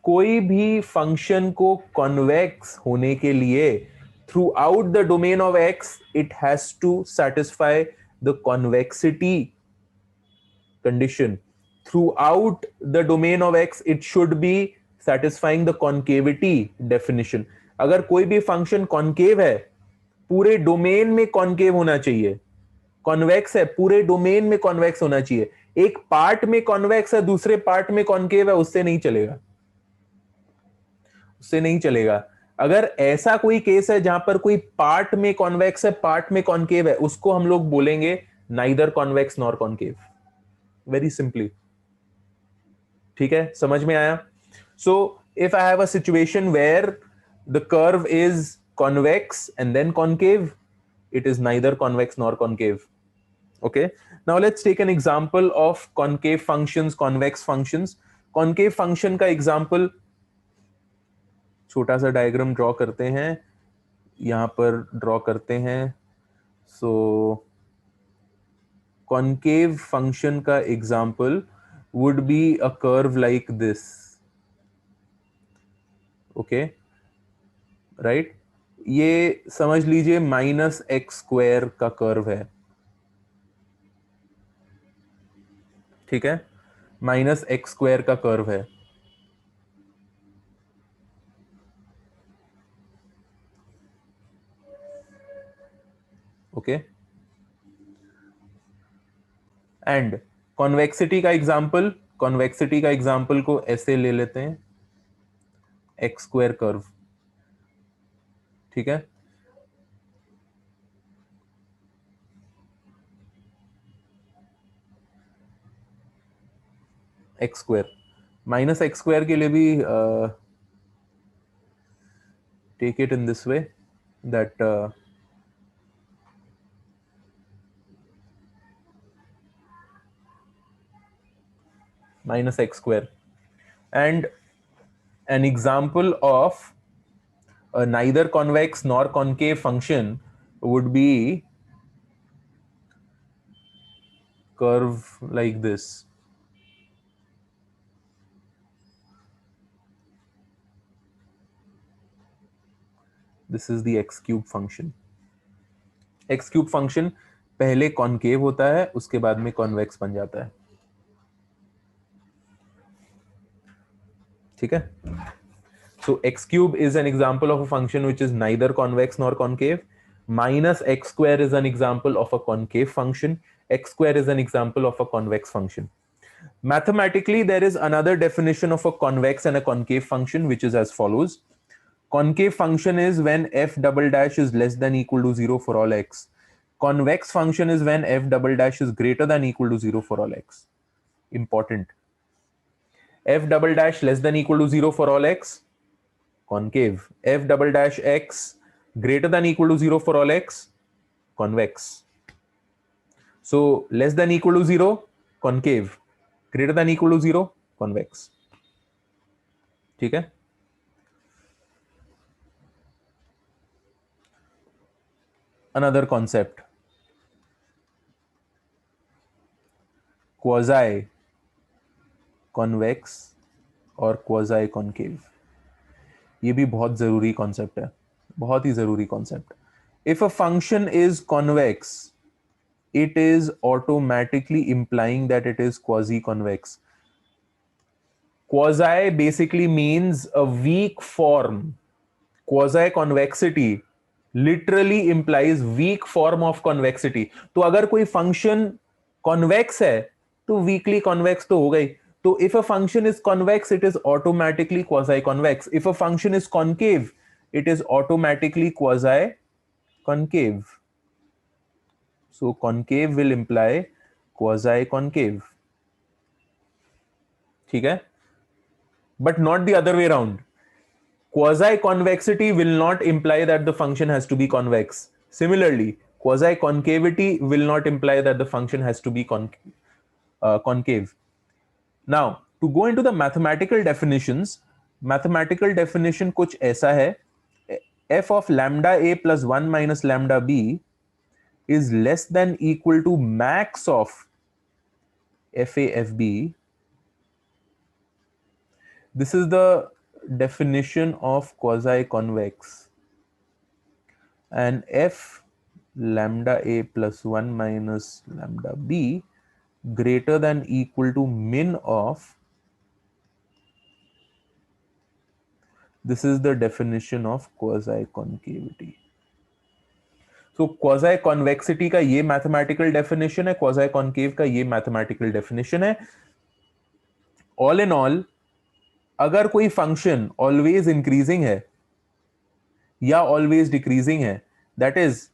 कोई भी function को convex होने के लिए throughout the domain of x it has to satisfy the convexity condition. Throughout the domain of x it should be satisfying the concavity definition. अगर कोई भी फंक्शन कॉन्केव है, पूरे डोमेन में कॉन्केव होना चाहिए. कॉन्वेक्स है, पूरे डोमेन में कॉन्वेक्स होना चाहिए. एक पार्ट में कॉन्वेक्स है, दूसरे पार्ट में कॉन्केव है, उससे नहीं चलेगा, उससे नहीं चलेगा. अगर ऐसा कोई केस है जहां पर कोई पार्ट में कॉन्वेक्स है, पार्ट में कॉन्केव है, उसको हम लोग बोलेंगे neither convex nor concave. Very simply. ठीक है, समझ में आया? So if I have a situation where the curve is convex and then concave, it is neither convex nor concave. Okay, now let's take an example of concave functions, convex functions. Concave function का example, छोटा सा diagram draw करते हैं, यहां पर draw करते हैं. So concave function का example would be a curve like this. Okay, right? ये समझ लीजिए -x² का कर्व है. ठीक है, -x² का कर्व है. ओके। एंड कॉन्वेक्सिटी का एग्जांपल, कॉन्वेक्सिटी का एग्जांपल को ऐसे ले लेते हैं, एक्स स्क्वायर कर्व, ठीक है। X square minus x square के लिए भी take it in this way that minus x square, and an example of a neither convex nor concave function would be curve like this. This is the x cube function. x cube function पहले concave होता है, उसके बाद में convex बन जाता है, ठीक है। So x cube is an example of a function which is neither convex nor concave. Minus x square is an example of a concave function. X square is an example of a convex function. Mathematically, there is another definition of a convex and a concave function, which is as follows. Concave function is when f double dash is less than equal to 0 for all x. Convex function is when f double dash is greater than equal to 0 for all x. Important. F double dash less than equal to 0 for all x, concave. F double dash x greater than equal to 0 for all x, convex. So less than equal to 0, concave. Greater than equal to 0, convex. ठीक है। Another concept, quasi convex और quasi concave. ये भी बहुत जरूरी concept है, बहुत ही जरूरी concept. If a function is convex, it is automatically implying that it is quasi-convex. Quasi basically means a weak form. Quasi-convexity literally implies weak form of convexity. तो अगर कोई function convex है तो weakly convex तो हो गई। तो if a function is convex, it is automatically quasi-convex. If a function is concave, it is automatically quasi-concave. So concave will imply quasi-concave. ठीक है? But not the other way around. Quasi-convexity will not imply that the function has to be convex. Similarly, quasi-concavity will not imply that the function has to be concave. Now, to go into the mathematical definitions, mathematical definition कुछ ऐसा है, f of lambda a plus 1 minus lambda b is less than equal to max of fa fb. This is the definition of quasi-convex. And f lambda a plus 1 minus lambda b greater than equal to min of, this is the definition of quasi-concavity. So quasi-convexity का ये mathematical definition है, quasi-concave का ये mathematical definition है. All in all, अगर कोई function always increasing है या always decreasing है, that is,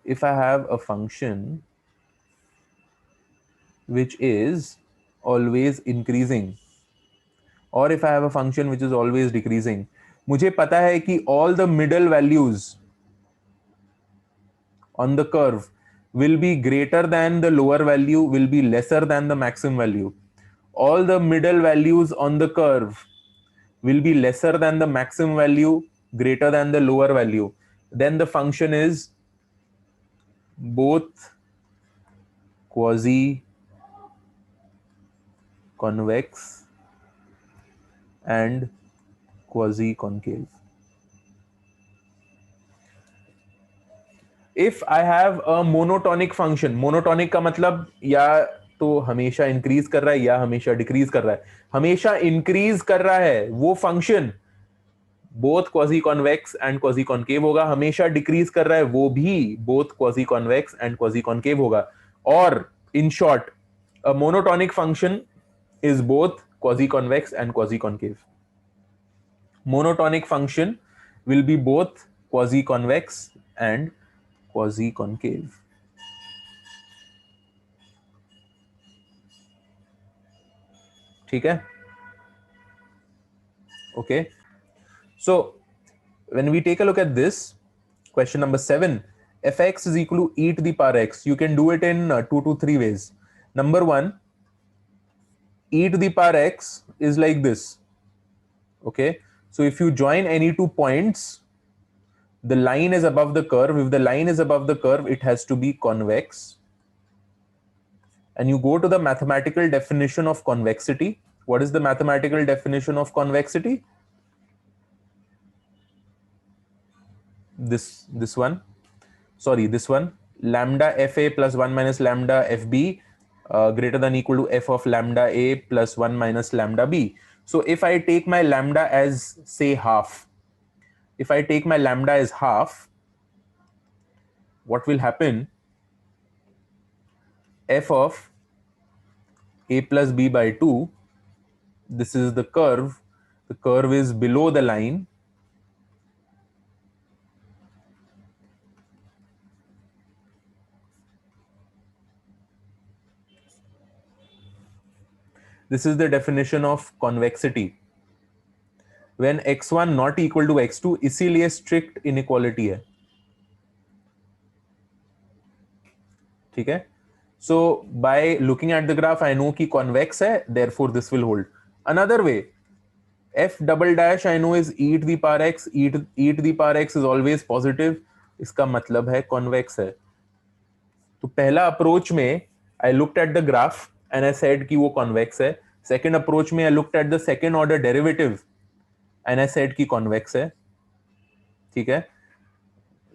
if I have a function which is always increasing, or if I have a function which is always decreasing, मुझे पता है कि all the middle values on the curve will be greater than the lower value, will be lesser than the maximum value. All the middle values on the curve will be lesser than the maximum value, greater than the lower value. Then the function is both quasi-convex and quasi-concave. If I have a monotonic function, monotonic का मतलब या तो हमेशा increase कर रहा है या हमेशा डिक्रीज कर रहा है। हमेशा इंक्रीज कर रहा है वो function both quasi convex and quasi concave होगा, हमेशा डिक्रीज कर रहा है वो भी both quasi convex and quasi concave होगा. और in short, a monotonic function is both quasi convex and quasi concave. Monotonic function will be both quasi-convex and quasi-concave. ठीक है? Okay. So when we take a look at this, question number 7, fx is equal to e to the power x. You can do it in 2 to 3 ways. Number 1, e to the power x is like this. Okay. So if you join any 2 points, the line is above the curve. If the line is above the curve, it has to be convex. And you go to the mathematical definition of convexity. What is the mathematical definition of convexity? This one. Sorry, this one. Lambda fa plus 1 minus lambda fb greater than equal to f of lambda a plus 1 minus lambda b. So if I take my lambda as, say, half, if I take my lambda as half, what will happen? F of a plus b by 2, this is the curve is below the line, this is the definition of convexity. When x1 not equal to x2, इसीलिए strict inequality है. ठीक है? So by looking at the graph, I know कि convex है, therefore this will hold. Another way, f double dash I know is e to the power x. E to the power x is always positive. इसका मतलब है convex है. तो पहला approach में I looked at the graph and I said कि वो convex है. Second approach में I looked at the second order derivative and I said कि convex है. ठीक है?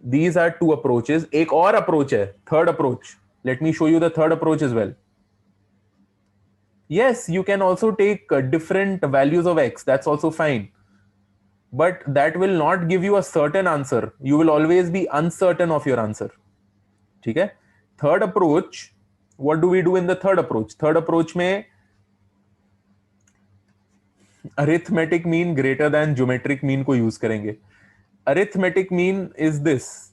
These are 2 approaches. एक और approach है, third approach. Let me show you the third approach as well. Yes, you can also take different values of x. That's also fine. But that will not give you a certain answer. You will always be uncertain of your answer. ठीक है? Third approach, what do we do in the third approach? Third approach में arithmetic mean greater than geometric mean को use करेंगे. Arithmetic mean is this.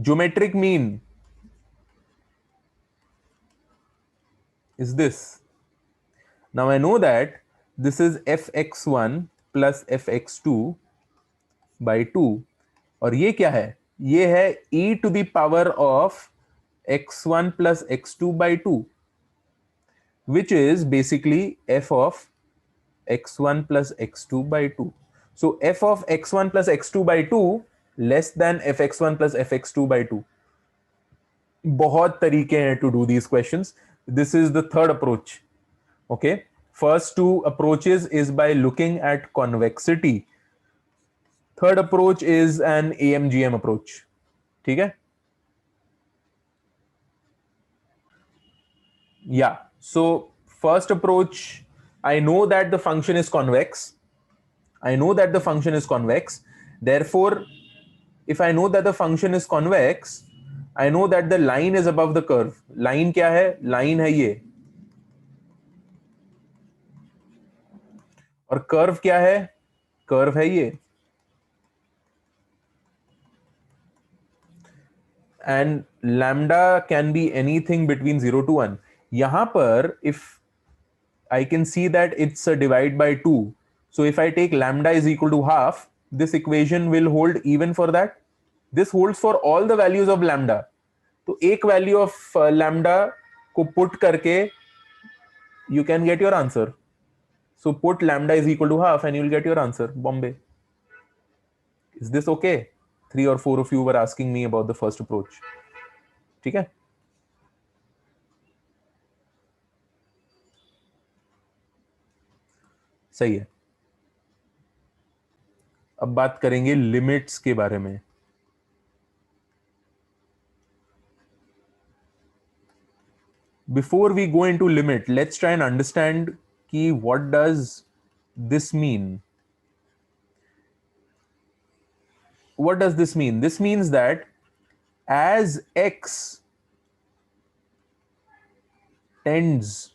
Geometric mean is this. Now I know that this is fx1 plus fx2 by 2. और ये क्या है? ये है e to the power of x1 plus x2 by 2, which is basically f of x1 plus x2 by 2. So f of x1 plus x2 by 2 less than fx1 plus fx2 by 2. बहुत तरीके हैं to do these questions. This is the third approach. Okay. First 2 approaches is by looking at convexity. Third approach is an AMGM approach. ठीक है? Yeah. So first approach, I know that the function is convex. I know that the function is convex. Therefore, if I know that the function is convex, I know that the line is above the curve. Line क्या है? Line है ये. और curve क्या है? Curve है ये. And lambda can be anything between 0 to 1. यहां पर if I can see that it's a divide by 2. So if I take lambda is equal to half, this equation will hold even for that. This holds for all the values of lambda. तो एक value of lambda को put करके you can get your answer. So put lambda is equal to half and you will get your answer. Bombay. Is this okay? 3 or 4 of you were asking me about the first approach. ठीक है? सही है. अब बात करेंगे limits के बारे में. Before we go into limit, let's try and understand कि what does this mean? What does this mean? This means that as x tends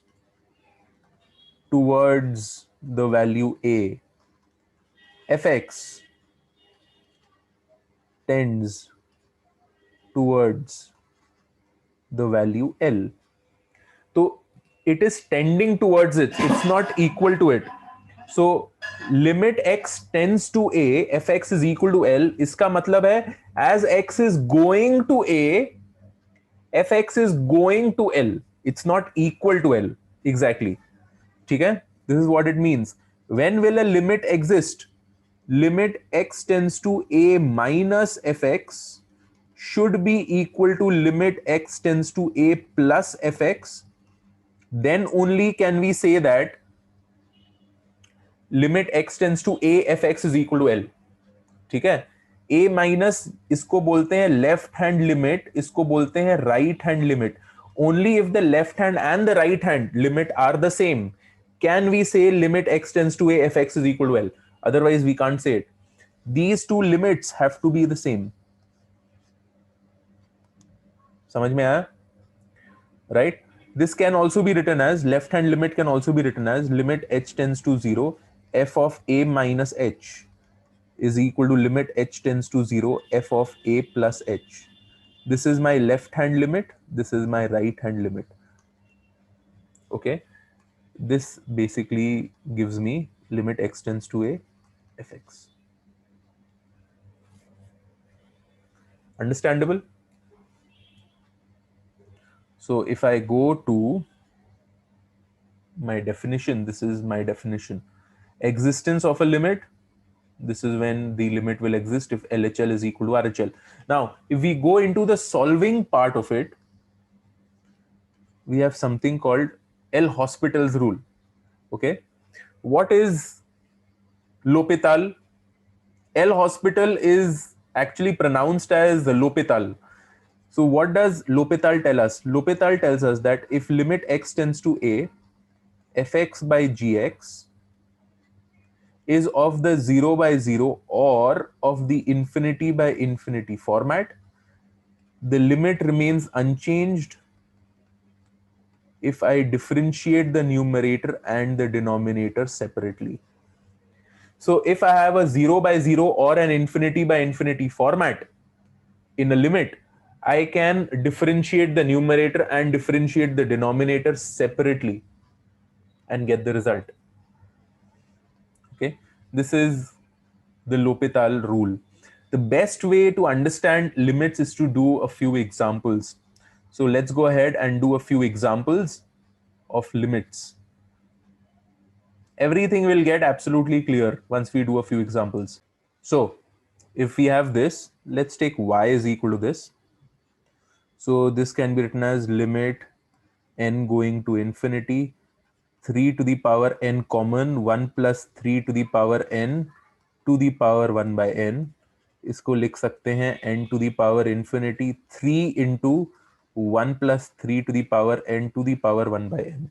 towards the value a, fx tends towards the value L. So it is tending towards it. It's not equal to it. So limit x tends to a, fx is equal to L. इसका मतलब है as x is going to a, fx is going to L. It's not equal to L. Exactly. ठीक है? This is what it means. When will a limit exist? Limit x tends to a minus fx should be equal to limit x tends to a plus fx. Then only can we say that limit x tends to a fx is equal to L. ठीक है? a minus इसको बोलते हैं left hand limit, इसको बोलते हैं right hand limit. Only if the left hand and the right hand limit are the same can we say limit x tends to a fx is equal to L. Otherwise we can't say it. These two limits have to be the same. समझ में आया? Right? This can also be written as, left hand limit can also be written as limit h tends to 0 f of a minus h is equal to limit h tends to 0 f of a plus h. This is my left hand limit, this is my right hand limit. Okay, this basically gives me limit x tends to a fx. Understandable? So if I go to my definition, this is my definition. Existence of a limit, this is when the limit will exist if LHL is equal to RHL. Now, if we go into the solving part of it, we have something called L'Hospital's rule. Okay, what is L'Hopital? L'Hospital is actually pronounced as L'Hopital. So what does L'Hopital tell us? L'Hopital tells us that if limit x tends to a, fx by gx is of the 0 by 0 or of the infinity by infinity format, the limit remains unchanged if I differentiate the numerator and the denominator separately. So if I have a 0 by 0 or an infinity by infinity format in a limit, I can differentiate the numerator and differentiate the denominator separately and get the result. Okay, this is the L'Hopital rule. The best way to understand limits is to do a few examples. So let's go ahead and do a few examples of limits. Everything will get absolutely clear once we do a few examples. So if we have this, let's take y is equal to this. So this can be written as limit n going to infinity, 3 to the power n common, 1 plus 3 to the power n to the power 1 by n. इसको लिख सकते हैं n to the power infinity 3 into 1 plus 3 to the power n to the power 1 by n.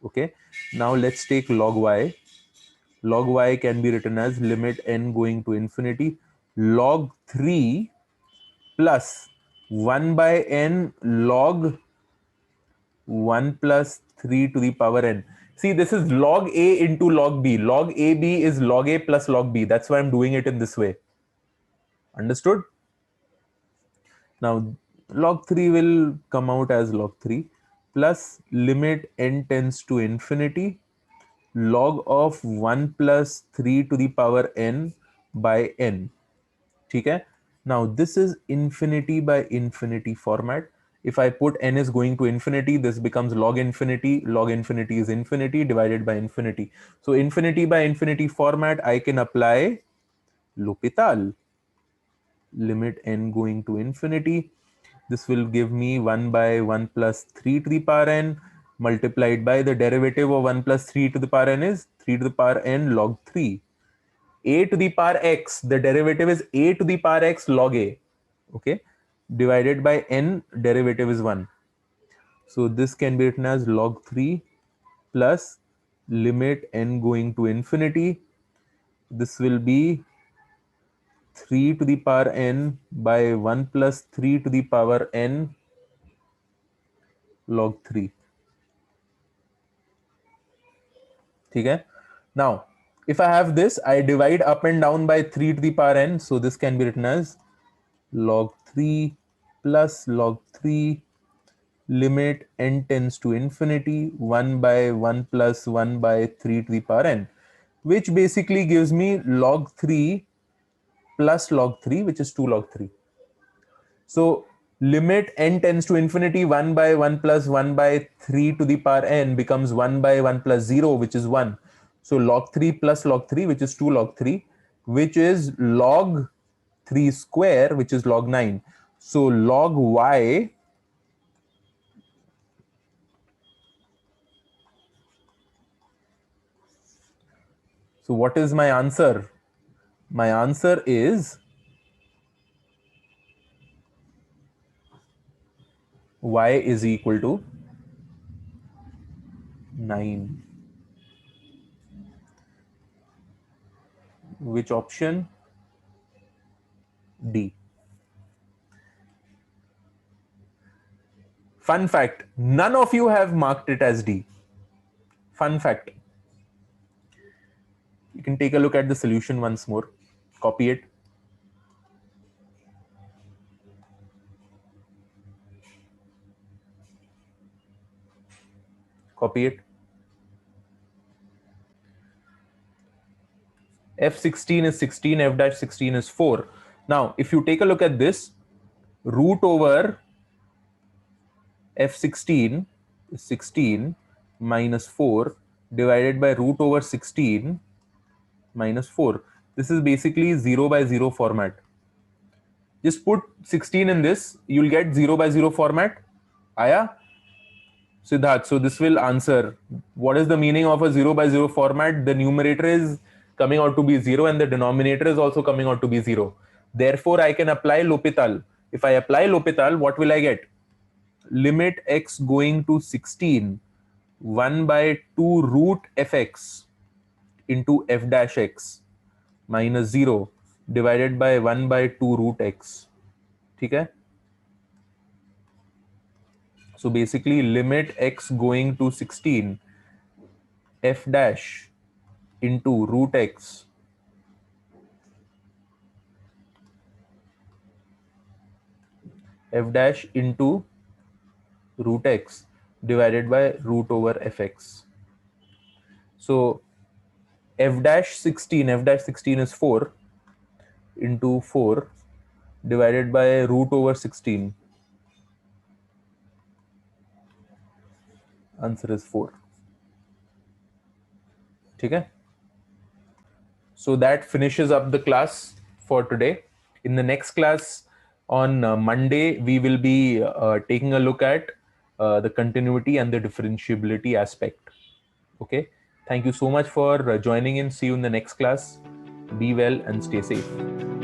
Okay, now let's take log y. Log y can be written as limit n going to infinity log 3 plus 1 by n log 1 plus 3 to the power n. See, this is log a into log b. Log ab is log a plus log b. That's why I'm doing it in this way. Understood? Now, log 3 will come out as log 3 plus limit n tends to infinity log of 1 plus 3 to the power n by n. Okay? Now, this is infinity by infinity format. If I put n is going to infinity, this becomes log infinity. Log infinity is infinity divided by infinity. So, infinity by infinity format, I can apply L'Hopital. Limit n going to infinity. This will give me 1 by 1 plus 3 to the power n multiplied by the derivative of 1 plus 3 to the power n is 3 to the power n log 3. A to the power x, the derivative is a to the power x log a. Okay, divided by n, derivative is 1. So this can be written as log 3 plus limit n going to infinity. This will be 3 to the power n by 1 plus 3 to the power n log 3. Okay. Now, if I have this, I divide up and down by 3 to the power n. So this can be written as log 3 plus log 3 limit n tends to infinity 1 by 1 plus 1 by 3 to the power n, which basically gives me log 3 plus log 3, which is 2 log 3. So limit n tends to infinity 1 by 1 plus 1 by 3 to the power n becomes 1 by 1 plus 0, which is 1. So log 3 plus log 3, which is 2 log 3, which is log 3 square, which is log 9. So log y So what is my answer? My answer is y is equal to 9. Which option? D. Fun fact, none of you have marked it as D. Fun fact. You can take a look at the solution once more. Copy it. Copy it. F16 is 16, F dash 16 is 4. Now, if you take a look at this, root over F16 is 16 minus 4 divided by root over 16 minus 4. This is basically 0 by 0 format. Just put 16 in this, you'll get 0 by 0 format. Aya? Siddharth, so this will answer. What is the meaning of a 0 by 0 format? The numerator is coming out to be 0 and the denominator is also coming out to be 0. Therefore, I can apply L'Hopital. If I apply L'Hopital, what will I get? Limit x going to 16, 1 by 2 root fx into f dash x minus 0 divided by 1 by 2 root x. Okay? So basically limit x going to 16 f dash into root x f dash into root x divided by root over fx. So f dash 16 is 4 into 4 divided by root over 16. Answer is 4. Okay? So that finishes up the class for today. In the next class on Monday, we will be taking a look at the continuity and the differentiability aspect. Okay. Thank you so much for joining in. See you in the next class. Be well and stay safe.